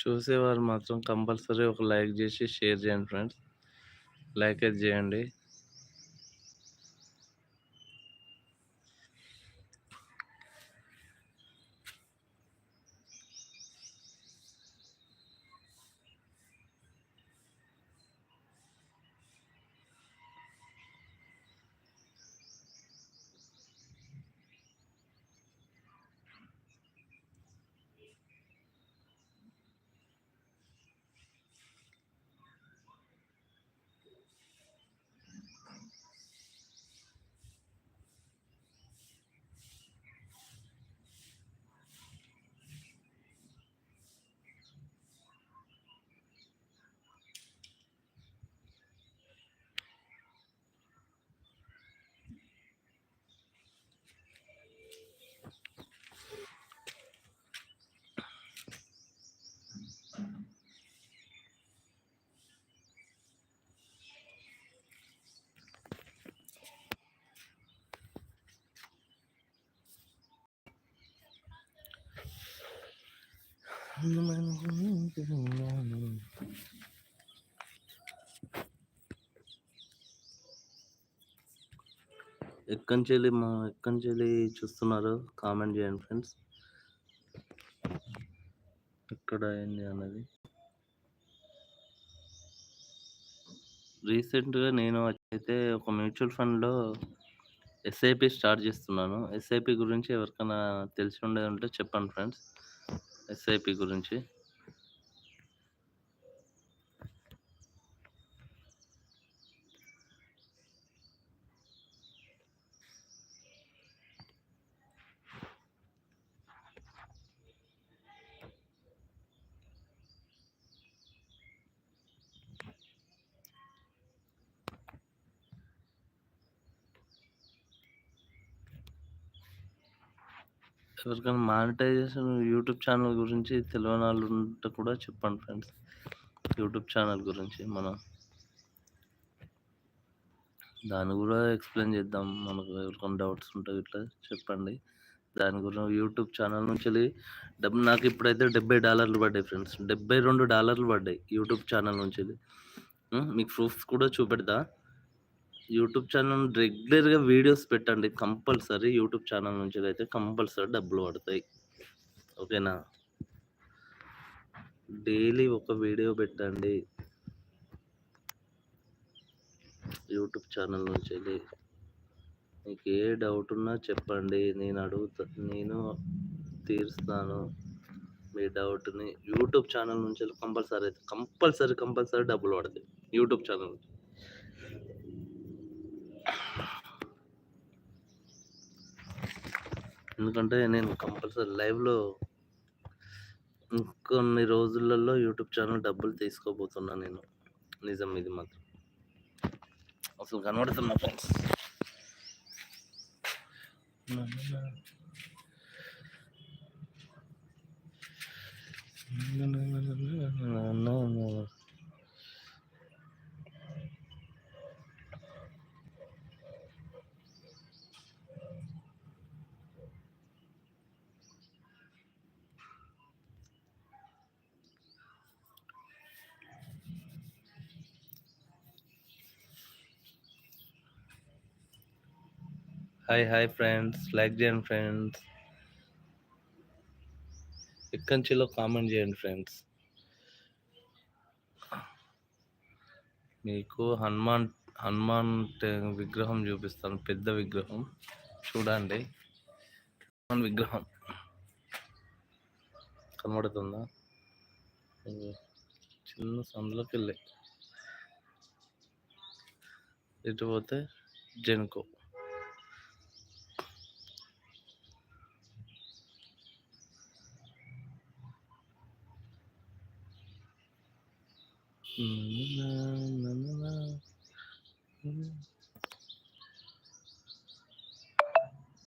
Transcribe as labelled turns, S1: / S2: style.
S1: చూసేవారు మాత్రం కంపల్సరీ ఒక లైక్ చేసి షేర్ చేయండి ఫ్రెండ్స్. లైక్ అయితే చేయండి. ఎక్కంచెలి చూస్తున్నారు కామెంట్ చేయండి ఫ్రెండ్స్. ఎక్కడ అయింది అన్నది. రీసెంట్గా నేను అయితే ఒక మ్యూచువల్ ఫండ్లో ఎస్ఐపి స్టార్ట్ చేస్తున్నాను. ఎస్ఐపి గురించి ఎవరికైనా తెలిసి ఉండేది ఉంటే చెప్పండి ఫ్రెండ్స్. ఎస్ఐపి గురించి ఎవరికైనా మానిటైజేషన్ యూట్యూబ్ ఛానల్ గురించి తెలియని వాళ్ళు ఉంటే కూడా చెప్పండి ఫ్రెండ్స్. యూట్యూబ్ ఛానల్ గురించి మనం దాన్ని కూడా ఎక్స్ప్లెయిన్ చేద్దాం. మనకు ఎవరికైనా డౌట్స్ ఉంటే ఇట్లా చెప్పండి. దాని గురించి యూట్యూబ్ ఛానల్ నుంచి నాకు ఇప్పుడైతే $70 పడ్డాయి ఫ్రెండ్స్. $72 పడ్డాయి యూట్యూబ్ ఛానల్ నుంచి. మీకు ప్రూఫ్స్ కూడా చూపెడతా. యూట్యూబ్ ఛానల్ రెగ్యులర్గా వీడియోస్ పెట్టండి కంపల్సరీ. యూట్యూబ్ ఛానల్ నుంచి అయితే కంపల్సరీ డబ్బులు పడతాయి. ఓకేనా? డైలీ ఒక వీడియో పెట్టండి యూట్యూబ్ ఛానల్ నుంచి. మీకు ఏ డౌట్ ఉన్నా చెప్పండి, నేను తీరుస్తాను మీ డౌట్ని. యూట్యూబ్ ఛానల్ నుంచి కంపల్సరీ డబ్బులు పడతాయి యూట్యూబ్ ఛానల్ నుంచి. ఎందుకంటే నేను కంపల్సరీ లైవ్లో ఇంకొన్ని రోజులలో యూట్యూబ్ ఛానల్ డబ్బులు తీసుకోబోతున్నా నేను. నిజం ఇది మాత్రం. అసలు కనబడుతున్నా ఫ్రెండ్స్. హాయ్ ఫ్రెండ్స్, లైక్ చేయండి ఫ్రెండ్స్. ఎక్కంచిలో కామెంట్ చేయండి ఫ్రెండ్స్. మీకు హనుమాన్ విగ్రహం చూపిస్తాను. పెద్ద విగ్రహం చూడండి. హనుమాన్ విగ్రహం కనబడుతుందా? చిన్న సందులోకి వెళ్ళి ఇటు పోతే జెన్కో.